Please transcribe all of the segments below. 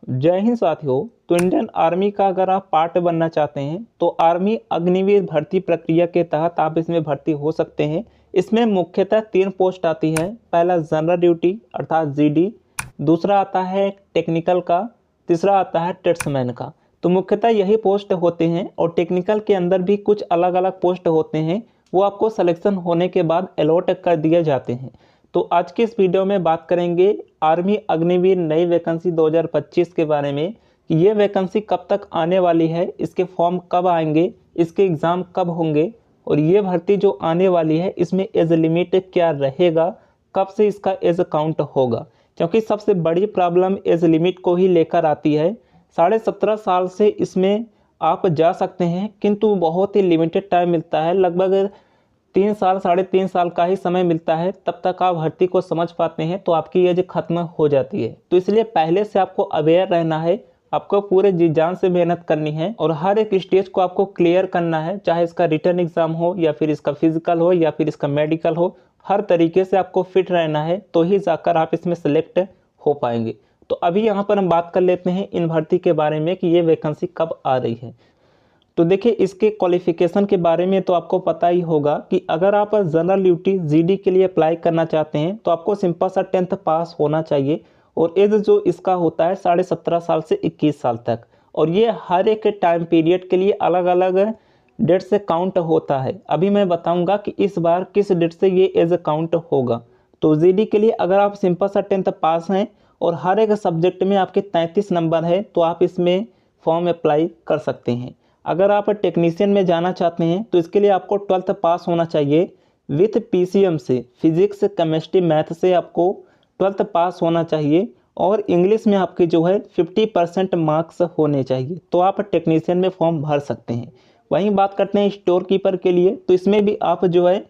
जय हिंद साथियों। तो इंडियन आर्मी का अगर आप पार्ट बनना चाहते हैं तो आर्मी अग्निवीर भर्ती प्रक्रिया के तहत आप इसमें भर्ती हो सकते हैं। इसमें मुख्यतः 3 पोस्ट आती है। पहला जनरल ड्यूटी अर्थात जीडी, दूसरा आता है टेक्निकल का, तीसरा आता है ट्रेड्समैन का। तो मुख्यतः यही पोस्ट होते हैं और टेक्निकल के अंदर भी कुछ अलग अलग पोस्ट होते हैं, वो आपको सिलेक्शन होने के बाद अलॉट कर दिए जाते हैं। तो आज के इस वीडियो में बात करेंगे आर्मी अग्निवीर नई वैकेंसी 2025 के बारे में कि ये वैकेंसी कब तक आने वाली है, इसके फॉर्म कब आएंगे, इसके एग्ज़ाम कब होंगे और ये भर्ती जो आने वाली है इसमें एज लिमिट क्या रहेगा, कब से इसका एज काउंट होगा। क्योंकि सबसे बड़ी प्रॉब्लम एज लिमिट को ही लेकर आती है। 17.5 साल से इसमें आप जा सकते हैं, किंतु बहुत ही लिमिटेड टाइम मिलता है, लगभग 3 साल 3.5 साल का ही समय मिलता है। तब तक आप भर्ती को समझ पाते हैं तो आपकी एज खत्म हो जाती है। तो इसलिए पहले से आपको अवेयर रहना है, आपको पूरे जी जान से मेहनत करनी है और हर एक स्टेज को आपको क्लियर करना है, चाहे इसका रिटर्न एग्जाम हो या फिर इसका फिजिकल हो या फिर इसका मेडिकल हो। हर तरीके से आपको फिट रहना है तो ही जाकर आप इसमें सेलेक्ट हो पाएंगे। तो अभी यहाँ पर हम बात कर लेते हैं इन भर्ती के बारे में कि ये वैकेंसी कब आ रही है। तो देखिए, इसके क्वालिफिकेशन के बारे में तो आपको पता ही होगा कि अगर आप जनरल ड्यूटी जीडी के लिए अप्लाई करना चाहते हैं तो आपको सिंपल सा 10th पास होना चाहिए और एज जो इसका होता है 17.5 साल से 21 साल तक। और ये हर एक टाइम पीरियड के लिए अलग अलग डेट से काउंट होता है। अभी मैं बताऊंगा कि इस बार किस डेट से ये एज काउंट होगा। तो जीडी के लिए अगर आप सिंपल सा 10th पास हैं और हर एक सब्जेक्ट में आपके 33 नंबर है तो आप इसमें फॉर्म अप्लाई कर सकते हैं। अगर आप टेक्नीशियन में जाना चाहते हैं तो इसके लिए आपको 12th पास होना चाहिए विथ पीसीएम से, फिजिक्स केमिस्ट्री मैथ से आपको 12th पास होना चाहिए और इंग्लिश में आपके जो है 50% मार्क्स होने चाहिए, तो आप टेक्नीशियन में फॉर्म भर सकते हैं। वहीं बात करते हैं स्टोर कीपर के लिए, तो इसमें भी आप जो है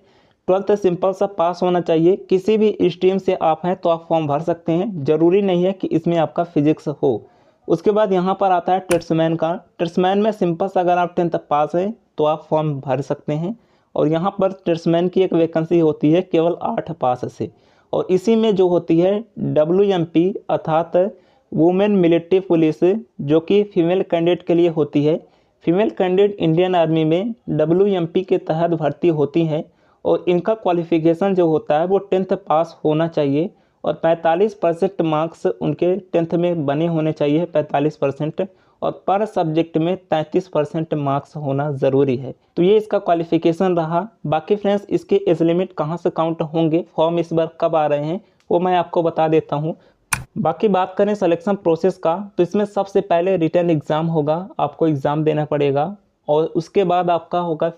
12th सिंपल सा पास होना चाहिए। किसी भी स्ट्रीम से आप हैं तो आप फॉर्म भर सकते हैं, ज़रूरी नहीं है कि इसमें आपका फिजिक्स हो। उसके बाद यहाँ पर आता है ट्रेड्समैन का। ट्रेड्समैन में सिंपल से अगर आप 10th पास हैं तो आप फॉर्म भर सकते हैं और यहाँ पर ट्रेड्समैन की एक वैकेंसी होती है केवल 8 पास से। और इसी में जो होती है WMP अर्थात वुमेन मिलिट्री पुलिस, जो कि फीमेल कैंडिडेट के लिए होती है। फीमेल कैंडिडेट इंडियन आर्मी में WMP के तहत भर्ती होती हैं और इनका क्वालिफिकेशन जो होता है वो 10th पास होना चाहिए और 45% मार्क्स उनके 10th में बने होने चाहिए, 45%, और पर सब्जेक्ट में 33% मार्क्स होना ज़रूरी है। तो ये इसका क्वालिफिकेशन रहा। बाकी फ्रेंड्स, इसके एज लिमिट कहाँ से काउंट होंगे, फॉर्म इस बार कब आ रहे हैं, वो मैं आपको बता देता हूँ। बाकी बात करें सिलेक्शन प्रोसेस का, तो इसमें सबसे पहले रिटर्न एग्ज़ाम होगा, आपको एग्ज़ाम देना पड़ेगा और उसके बाद आपका होगा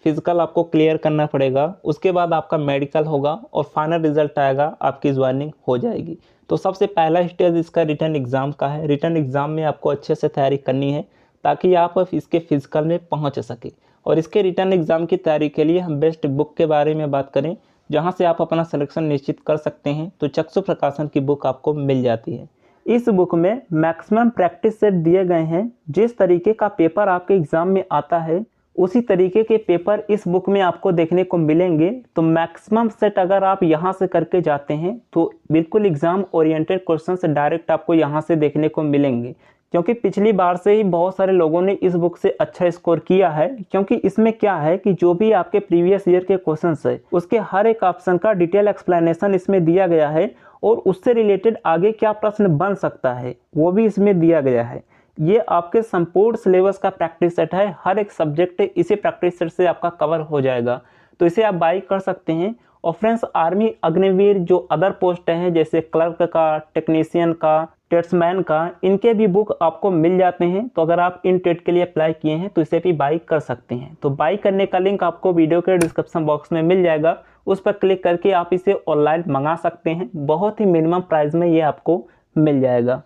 फिजिकल आपको क्लियर करना पड़ेगा। उसके बाद आपका मेडिकल होगा और फाइनल रिजल्ट आएगा, आपकी ज्वाइनिंग हो जाएगी। तो सबसे पहला स्टेज इसका रिटर्न एग्ज़ाम का है। रिटर्न एग्ज़ाम में आपको अच्छे से तैयारी करनी है ताकि आप इसके फिजिकल में पहुंच सके। और इसके रिटर्न एग्ज़ाम की तैयारी के लिए हम बेस्ट बुक के बारे में बात करें जहां से आप अपना सिलेक्शन निश्चित कर सकते हैं, तो चक्षु प्रकाशन की बुक आपको मिल जाती है। इस बुक में मैक्सिमम प्रैक्टिस सेट दिए गए हैं। जिस तरीके का पेपर आपके एग्ज़ाम में आता है उसी तरीके के पेपर इस बुक में आपको देखने को मिलेंगे। तो मैक्सिमम सेट अगर आप यहाँ से करके जाते हैं तो बिल्कुल एग्ज़ाम ओरिएंटेड क्वेश्चन से डायरेक्ट आपको यहाँ से देखने को मिलेंगे, क्योंकि पिछली बार से ही बहुत सारे लोगों ने इस बुक से अच्छा स्कोर किया है। क्योंकि इसमें क्या है कि जो भी आपके प्रीवियस ईयर के क्वेश्चंस है उसके हर एक ऑप्शन का डिटेल एक्सप्लेनेशन इसमें दिया गया है और उससे रिलेटेड आगे क्या प्रश्न बन सकता है वो भी इसमें दिया गया है। ये आपके संपूर्ण सिलेबस का प्रैक्टिस सेट है, हर एक सब्जेक्ट इसी प्रैक्टिस सेट से आपका कवर हो जाएगा, तो इसे आप बाई कर सकते हैं। और फ्रेंड्स, आर्मी अग्निवीर जो अदर पोस्ट हैं जैसे क्लर्क का, टेक्नीशियन का, ट्रेड्समैन का, इनके भी बुक आपको मिल जाते हैं। तो अगर आप इन टेट के लिए अप्लाई किए हैं तो इसे भी बाई कर सकते हैं। तो बाई करने का लिंक आपको वीडियो के डिस्क्रिप्शन बॉक्स में मिल जाएगा, उस पर क्लिक करके आप इसे ऑनलाइन मंगा सकते हैं। बहुत ही मिनिमम प्राइस में ये आपको मिल जाएगा।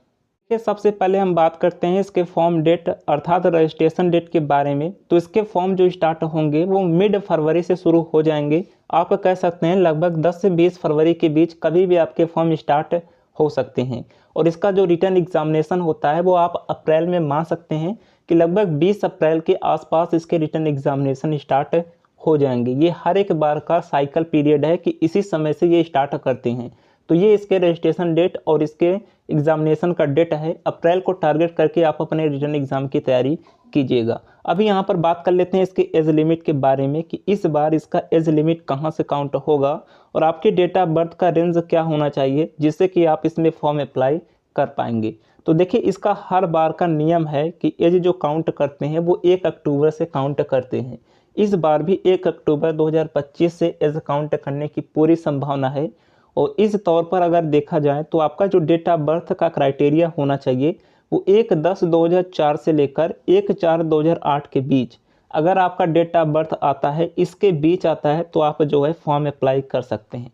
सबसे पहले हम बात करते हैं इसके फॉर्म डेट अर्थात रजिस्ट्रेशन डेट के बारे में। तो इसके फॉर्म जो स्टार्ट होंगे वो मिड फरवरी से शुरू हो जाएंगे। आप कह सकते हैं लगभग 10 से 20 फरवरी के बीच कभी भी आपके फॉर्म स्टार्ट हो सकते हैं। और इसका जो रिटर्न एग्जामिनेशन होता है वो आप अप्रैल में मान सकते हैं कि लगभग 20 अप्रैल के आसपास इसके रिटर्न एग्जामिनेशन स्टार्ट हो जाएंगे। ये हर एक बार का साइकिल पीरियड है कि इसी समय से ये स्टार्ट करते हैं। तो ये इसके रजिस्ट्रेशन डेट और इसके एग्जामिनेशन का डेट है। अप्रैल को टारगेट करके आप अपने रिटर्न एग्ज़ाम की तैयारी कीजिएगा। अभी यहाँ पर बात कर लेते हैं इसके एज लिमिट के बारे में कि इस बार इसका एज लिमिट कहाँ से काउंट होगा और आपके डेट ऑफ बर्थ का रेंज क्या होना चाहिए जिससे कि आप इसमें फॉर्म अप्लाई कर पाएंगे। तो देखिए, इसका हर बार का नियम है कि एज जो काउंट करते हैं वो 1 अक्टूबर से काउंट करते हैं। इस बार भी 1 अक्टूबर 2025 से एज काउंट करने की पूरी संभावना है। और इस तौर पर अगर देखा जाए तो आपका जो डेट ऑफ बर्थ का क्राइटेरिया होना चाहिए वो 1/10/2004 से लेकर 1/4/2008 के बीच, अगर आपका डेट ऑफ बर्थ आता है इसके बीच आता है तो आप जो है फॉर्म अप्लाई कर सकते हैं।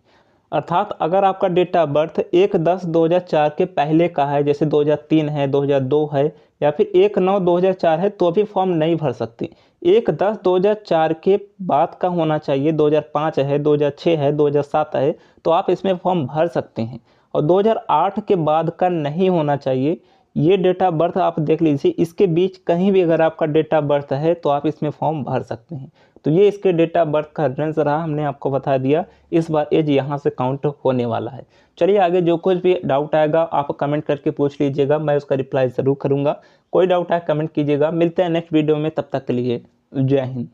अर्थात अगर आपका डेट ऑफ बर्थ 1/10/2004 के पहले का है, जैसे 2003 है, 2002 है या फिर 1/9/2004 है, तो अभी फॉर्म नहीं भर सकते। 1/10/2004 के बाद का होना चाहिए, 2005 है, 2006 है, 2007 है, तो आप इसमें फॉर्म भर सकते हैं। और 2008 के बाद का नहीं होना चाहिए। ये डेट ऑफ बर्थ आप देख लीजिए, इसके बीच कहीं भी अगर आपका डेट ऑफ बर्थ है तो आप इसमें फॉर्म भर सकते हैं। तो ये इसके डेट ऑफ बर्थ का रेंज रहा, हमने आपको बता दिया। इस बार एज यहाँ से काउंट होने वाला है। चलिए आगे जो कुछ भी डाउट आएगा आप कमेंट करके पूछ लीजिएगा, मैं उसका रिप्लाई ज़रूर करूँगा। कोई डाउट आए कमेंट कीजिएगा। मिलते हैं नेक्स्ट वीडियो में, तब तक के लिए जय हिंद।